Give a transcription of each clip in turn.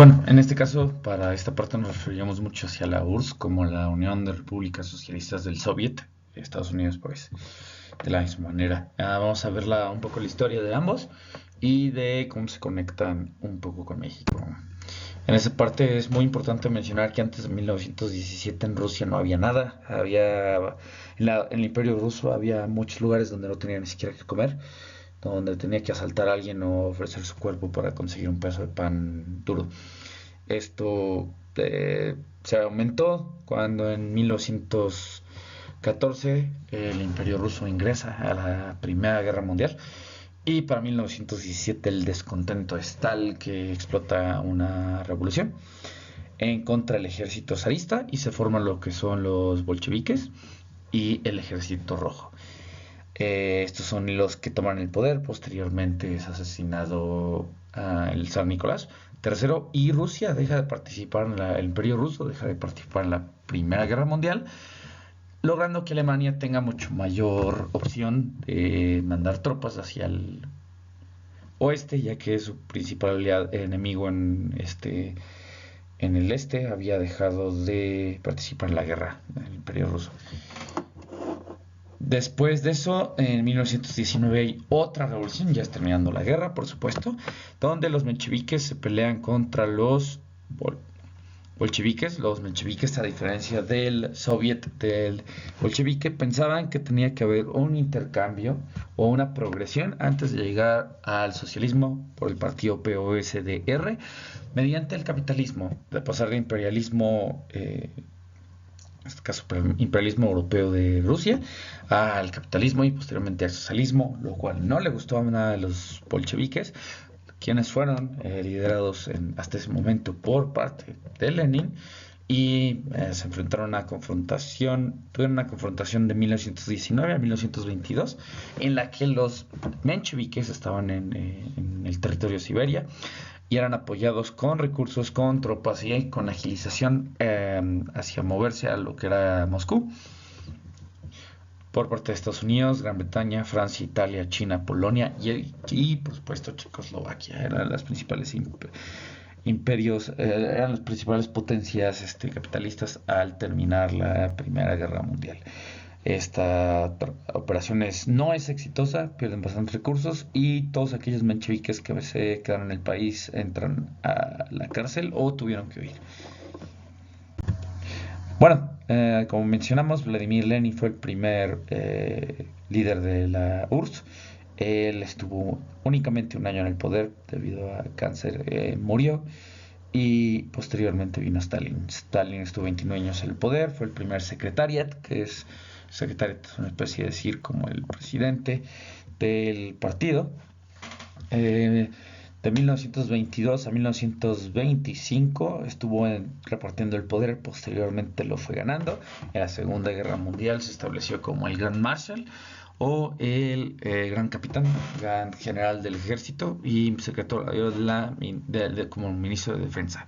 Bueno, en este caso, para esta parte nos referíamos mucho hacia la URSS como la Unión de Repúblicas Socialistas del Soviet, Estados Unidos, pues, de la misma manera. Vamos a ver un poco la historia de ambos y de cómo se conectan un poco con México. En esa parte es muy importante mencionar que antes de 1917 en Rusia no había nada. En el Imperio Ruso había muchos lugares donde no tenía ni siquiera que comer, donde tenía que asaltar a alguien o ofrecer su cuerpo para conseguir un pedazo de pan duro. Esto se aumentó cuando en 1914 el Imperio Ruso ingresa a la Primera Guerra Mundial y para 1917 el descontento es tal que explota una revolución en contra del ejército zarista y se forman lo que son los bolcheviques y el ejército rojo. Estos son los que toman el poder. Posteriormente es asesinado el zar Nicolás III y Rusia deja de participar el Imperio Ruso deja de participar en la Primera Guerra Mundial, logrando que Alemania tenga mucho mayor opción de mandar tropas hacia el oeste, ya que su principal enemigo en el este había dejado de participar en la guerra del Imperio Ruso. Después de eso, en 1919 hay otra revolución, ya es terminando la guerra, por supuesto, donde los mencheviques se pelean contra los bolcheviques. Los mencheviques, a diferencia del soviet del bolchevique, pensaban que tenía que haber un intercambio o una progresión antes de llegar al socialismo por el partido POSDR mediante el capitalismo, de pasar de imperialismo en este caso imperialismo europeo de Rusia, al capitalismo y posteriormente al socialismo, lo cual no le gustó a nada de los bolcheviques, quienes fueron liderados hasta ese momento por parte de Lenin y se enfrentaron a tuvieron una confrontación de 1919 a 1922 en la que los mencheviques estaban en el territorio de Siberia y eran apoyados con recursos, con tropas y con agilización hacia moverse a lo que era Moscú por parte de Estados Unidos, Gran Bretaña, Francia, Italia, China, Polonia y por supuesto Checoslovaquia. Eran las principales imperios, eran las principales potencias capitalistas al terminar la Primera Guerra Mundial. Esta operación no es exitosa, pierden bastantes recursos y todos aquellos mencheviques que se quedaron en el país entran a la cárcel o tuvieron que huir. Bueno, como mencionamos, Vladimir Lenin fue el primer líder de la URSS. Él estuvo únicamente un año en el poder debido a cáncer, murió y posteriormente vino Stalin. Stalin estuvo 29 años en el poder, fue el primer secretariat, que es secretariat, es una especie de decir como el presidente del partido. De 1922 a 1925 estuvo repartiendo el poder, posteriormente lo fue ganando. En la Segunda Guerra Mundial se estableció como el Gran Marshal o el Gran Capitán, Gran General del Ejército y secretario como ministro de Defensa.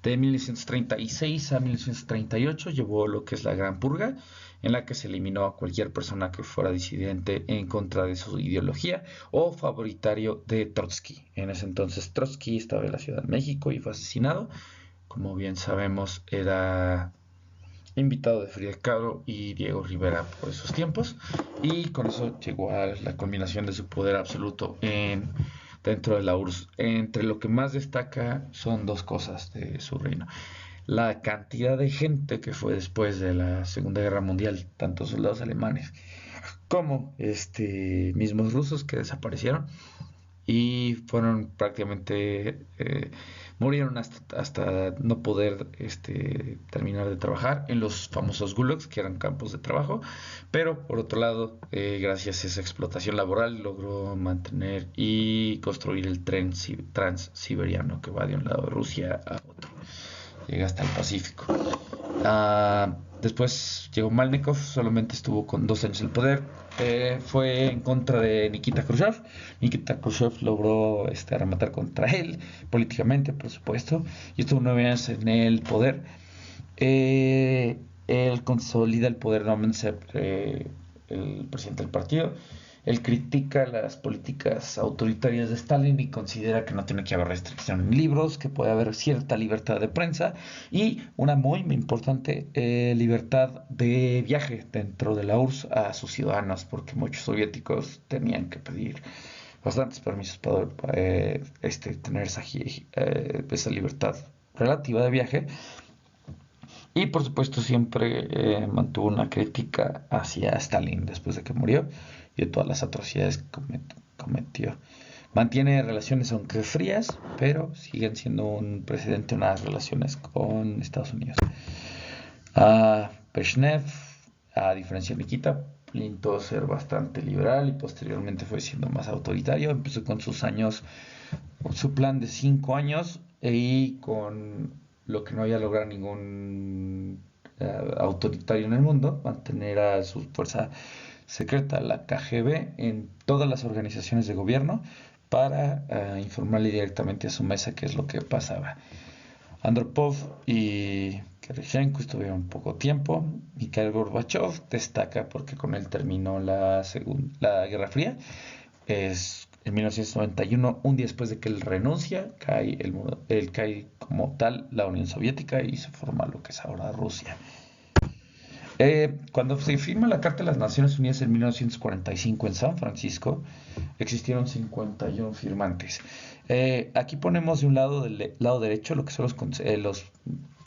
De 1936 a 1938 llevó lo que es la Gran Purga, en la que se eliminó a cualquier persona que fuera disidente en contra de su ideología o favoritario de Trotsky. En ese entonces Trotsky estaba en la Ciudad de México y fue asesinado. Como bien sabemos, era invitado de Frida Kahlo y Diego Rivera por esos tiempos, y con eso llegó a la culminación de su poder absoluto dentro de la URSS. Entre lo que más destaca son dos cosas de su reino: la cantidad de gente que fue después de la Segunda Guerra Mundial, tanto soldados alemanes como mismos rusos que desaparecieron y fueron prácticamente murieron hasta no poder terminar de trabajar en los famosos gulags, que eran campos de trabajo. Pero por otro lado, gracias a esa explotación laboral logró mantener y construir el tren transsiberiano que va de un lado de Rusia a otro, llega hasta el Pacífico. Después llegó Malnikov, solamente estuvo con 2 años en el poder. Fue en contra de Nikita Khrushchev. Nikita Khrushchev logró arrematar contra él, políticamente, por supuesto, y estuvo 9 años en el poder. Él consolida el poder nuevamente, el presidente del partido. Él critica las políticas autoritarias de Stalin y considera que no tiene que haber restricción en libros, que puede haber cierta libertad de prensa y una muy importante libertad de viaje dentro de la URSS a sus ciudadanos, porque muchos soviéticos tenían que pedir bastantes permisos para tener esa libertad relativa de viaje. Y por supuesto siempre mantuvo una crítica hacia Stalin después de que murió y de todas las atrocidades que cometió. Mantiene relaciones aunque frías, pero siguen siendo un presidente en las relaciones con Estados Unidos. Brezhnev, a diferencia de Nikita, pintó ser bastante liberal y posteriormente fue siendo más autoritario. Empezó con su plan de 5 años y con lo que no había logrado ningún autoritario en el mundo, mantener a su fuerza secreta, la KGB, en todas las organizaciones de gobierno para informarle directamente a su mesa qué es lo que pasaba. Andropov y Kereshenko estuvieron poco tiempo. Mikhail Gorbachev destaca porque con él terminó la Guerra Fría. Es en 1991, un día después de que él renuncia, cae como tal la Unión Soviética y se forma lo que es ahora Rusia. Cuando se firma la Carta de las Naciones Unidas en 1945 en San Francisco, existieron 51 firmantes. Aquí ponemos de un lado del lado derecho lo que son los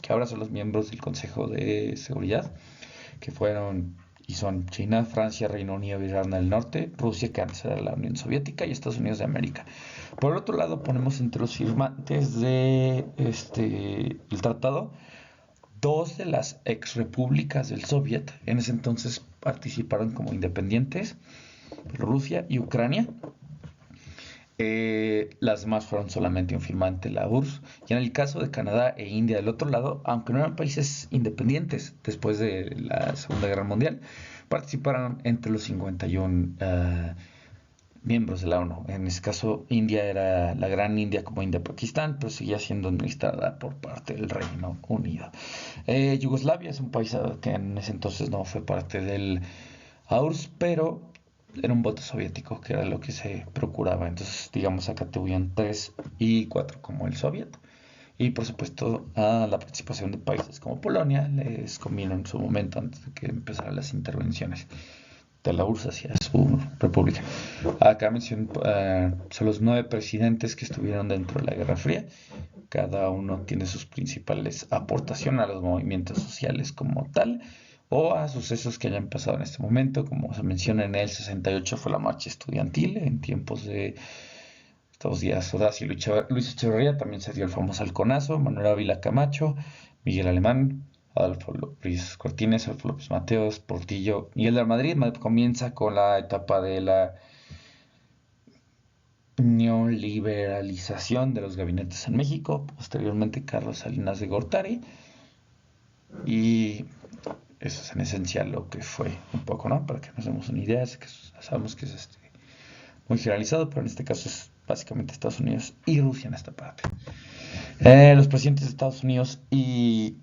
que ahora son los miembros del Consejo de Seguridad, que fueron y son China, Francia, Reino Unido, Irlanda del Norte, Rusia, que antes era la Unión Soviética, y Estados Unidos de América. Por el otro lado ponemos entre los firmantes de el tratado dos de las exrepúblicas del Soviet. En ese entonces participaron como independientes, Rusia y Ucrania. Las demás fueron solamente un firmante, la URSS. Y en el caso de Canadá e India del otro lado, aunque no eran países independientes después de la Segunda Guerra Mundial, participaron entre los 51 miembros de la ONU. En este caso, India era la gran India como India-Pakistán, pero seguía siendo administrada por parte del Reino Unido. Yugoslavia es un país que en ese entonces no fue parte del URSS, pero era un voto soviético, que era lo que se procuraba. Entonces, digamos, acá tuvieron 3 y 4 como el soviet. Y por supuesto, a la participación de países como Polonia les convino en su momento antes de que empezaran las intervenciones de la URSS hacia su república. Acá menciono son los 9 presidentes que estuvieron dentro de la Guerra Fría. Cada uno tiene sus principales aportaciones a los movimientos sociales como tal, o a sucesos que hayan pasado en este momento. Como se menciona, en el 68 fue la marcha estudiantil en tiempos de estos días. Horacio Luis Echeverría, también se dio el famoso halconazo, Manuel Ávila Camacho, Miguel Alemán, Adolfo López Cortines, Adolfo López Mateos, Portillo, Miguel de Madrid. Comienza con la etapa de la neoliberalización de los gabinetes en México, posteriormente Carlos Salinas de Gortari, y eso es en esencia lo que fue un poco, ¿no? Para que nos demos una idea, sabemos que es muy generalizado, pero en este caso es básicamente Estados Unidos y Rusia en esta parte. Los presidentes de Estados Unidos y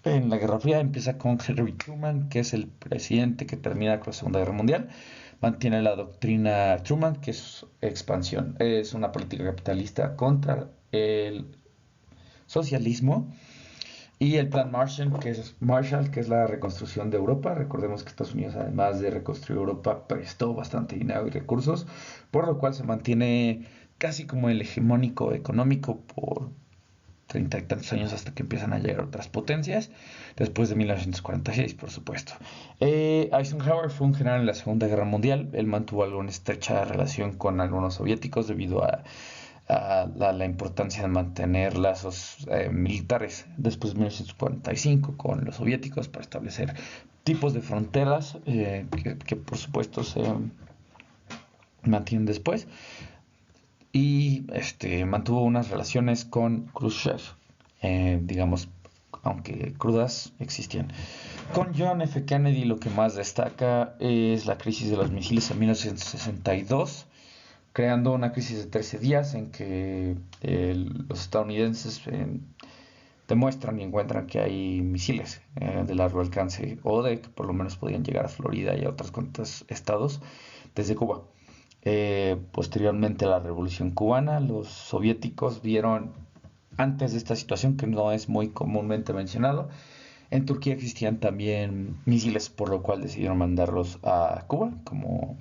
en la Guerra Fría empieza con Harry Truman, que es el presidente que termina con la Segunda Guerra Mundial. Mantiene la doctrina Truman, que es expansión, es una política capitalista contra el socialismo. Y el plan Marshall, que es la reconstrucción de Europa. Recordemos que Estados Unidos, además de reconstruir Europa, prestó bastante dinero y recursos, por lo cual se mantiene casi como el hegemónico económico por 30 y tantos años hasta que empiezan a llegar otras potencias, después de 1946, por supuesto. Eisenhower fue un general en la Segunda Guerra Mundial. Él mantuvo alguna estrecha relación con algunos soviéticos debido a la importancia de mantener lazos militares después de 1945 con los soviéticos para establecer tipos de fronteras que por supuesto se mantienen después. Y mantuvo unas relaciones con Khrushchev, digamos, aunque crudas, existían. Con John F. Kennedy lo que más destaca es la crisis de los misiles en 1962, creando una crisis de 13 días en que los estadounidenses demuestran y encuentran que hay misiles de largo alcance, o de que por lo menos podían llegar a Florida y a otros cuantos estados, desde Cuba. Posteriormente a la Revolución Cubana, los soviéticos vieron, antes de esta situación que no es muy comúnmente mencionado, en Turquía existían también misiles, por lo cual decidieron mandarlos a Cuba como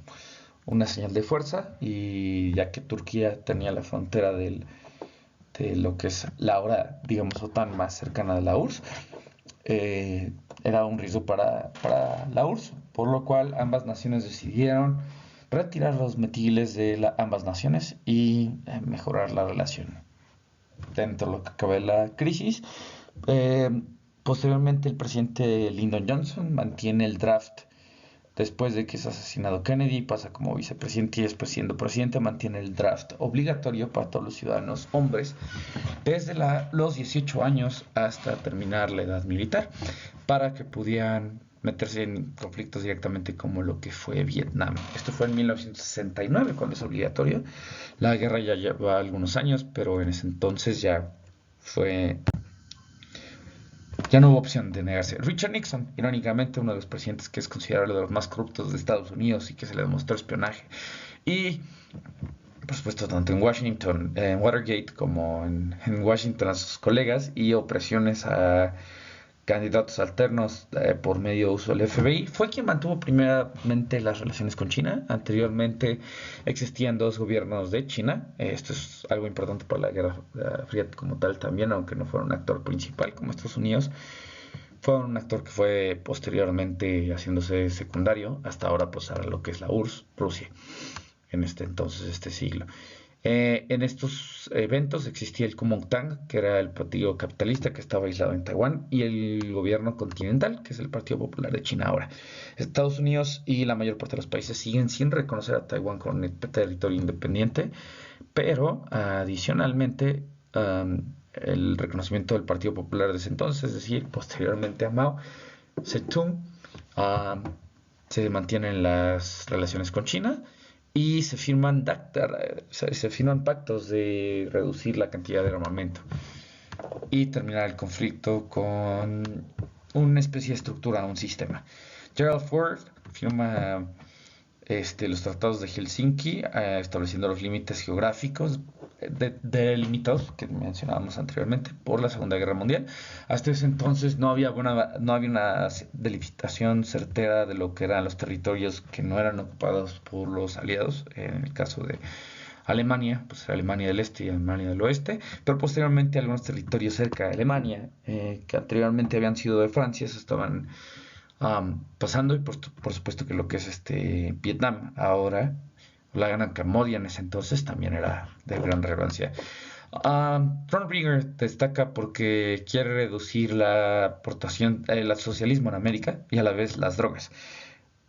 una señal de fuerza, y ya que Turquía tenía la frontera de lo que es la ahora, digamos, OTAN más cercana a la URSS, era un riesgo para la URSS, por lo cual ambas naciones decidieron retirar los misiles de ambas naciones y mejorar la relación dentro de lo que cabe la crisis. Eh, Posteriormente, el presidente Lyndon Johnson mantiene el draft después de que es asesinado Kennedy, pasa como vicepresidente y después siendo presidente mantiene el draft obligatorio para todos los ciudadanos hombres desde los 18 años hasta terminar la edad militar para que pudieran meterse en conflictos directamente como lo que fue Vietnam. Esto fue en 1969 cuando es obligatorio. La guerra ya lleva algunos años, pero en ese entonces ya no hubo opción de negarse. Richard Nixon, irónicamente, uno de los presidentes que es considerado de los más corruptos de Estados Unidos y que se le demostró espionaje. Y, por supuesto, tanto en Washington, en Watergate, como en Washington a sus colegas y opresiones a candidatos alternos por medio de uso del FBI, fue quien mantuvo primeramente las relaciones con China. Anteriormente existían dos gobiernos de China. Esto es algo importante para la Guerra Fría como tal también, aunque no fuera un actor principal como Estados Unidos. Fue un actor que fue posteriormente haciéndose secundario hasta ahora pasar a lo que es la URSS, Rusia, en este siglo. En estos eventos existía el Kuomintang, que era el partido capitalista que estaba aislado en Taiwán, y el gobierno continental, que es el Partido Popular de China ahora. Estados Unidos y la mayor parte de los países siguen sin reconocer a Taiwán como un territorio independiente, pero adicionalmente el reconocimiento del Partido Popular de ese entonces, es decir, posteriormente a Mao Zedong, se mantienen las relaciones con China y se firman pactos de reducir la cantidad de armamento y terminar el conflicto con una especie de estructura, un sistema. Gerald Ford firma los tratados de Helsinki, estableciendo los límites geográficos delimitados que mencionábamos anteriormente por la Segunda Guerra Mundial. Hasta ese entonces no había una delimitación certera de lo que eran los territorios que no eran ocupados por los aliados, en el caso de Alemania, pues Alemania del Este y Alemania del Oeste, pero posteriormente algunos territorios cerca de Alemania, que anteriormente habían sido de Francia, se estaban pasando, y por supuesto que lo que es Vietnam ahora, la Gran Camboya en ese entonces también era de gran relevancia. Thornberger destaca porque quiere reducir la aportación, el socialismo en América y a la vez las drogas.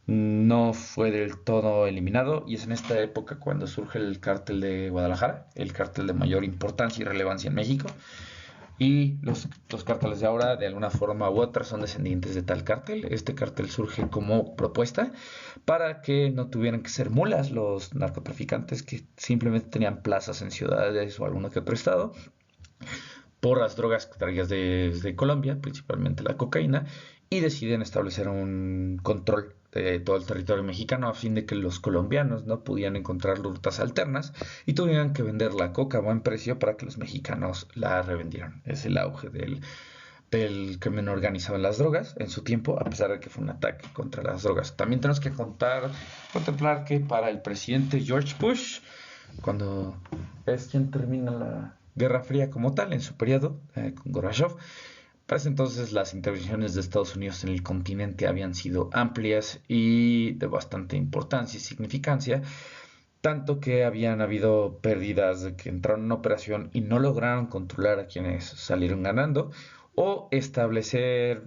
No fue del todo eliminado y es en esta época cuando surge el cártel de Guadalajara, el cártel de mayor importancia y relevancia en México. Y los cárteles de ahora, de alguna forma u otra, son descendientes de tal cártel. Este cártel surge como propuesta para que no tuvieran que ser mulas los narcotraficantes que simplemente tenían plazas en ciudades o alguno que otro estado por las drogas traídas desde Colombia, principalmente la cocaína, y deciden establecer un control de todo el territorio mexicano a fin de que los colombianos no pudieran encontrar rutas alternas y tuvieran que vender la coca a buen precio para que los mexicanos la revendieran. Es el auge del crimen organizado en las drogas en su tiempo, a pesar de que fue un ataque contra las drogas. También tenemos que contemplar que para el presidente George Bush, cuando es quien termina la Guerra Fría como tal, en su periodo, con Gorbachev, para ese entonces las intervenciones de Estados Unidos en el continente habían sido amplias y de bastante importancia y significancia, tanto que habían habido pérdidas de que entraron en operación y no lograron controlar a quienes salieron ganando, o establecer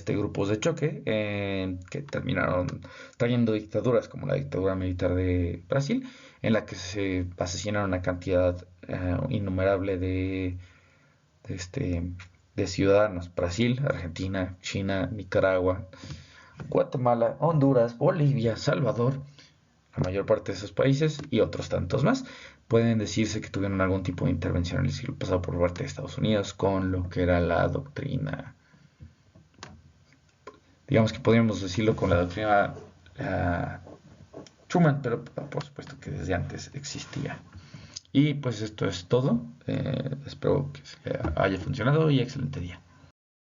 grupos de choque que terminaron trayendo dictaduras como la dictadura militar de Brasil, en la que se asesinaron una cantidad innumerable de ciudadanos: Brasil, Argentina, China, Nicaragua, Guatemala, Honduras, Bolivia, Salvador. La mayor parte de esos países y otros tantos más pueden decirse que tuvieron algún tipo de intervención en el siglo pasado por parte de Estados Unidos con lo que era la doctrina, digamos que podríamos decirlo con la doctrina Schumann, pero por supuesto que desde antes existía. Y pues esto es todo. Espero que haya funcionado y excelente día.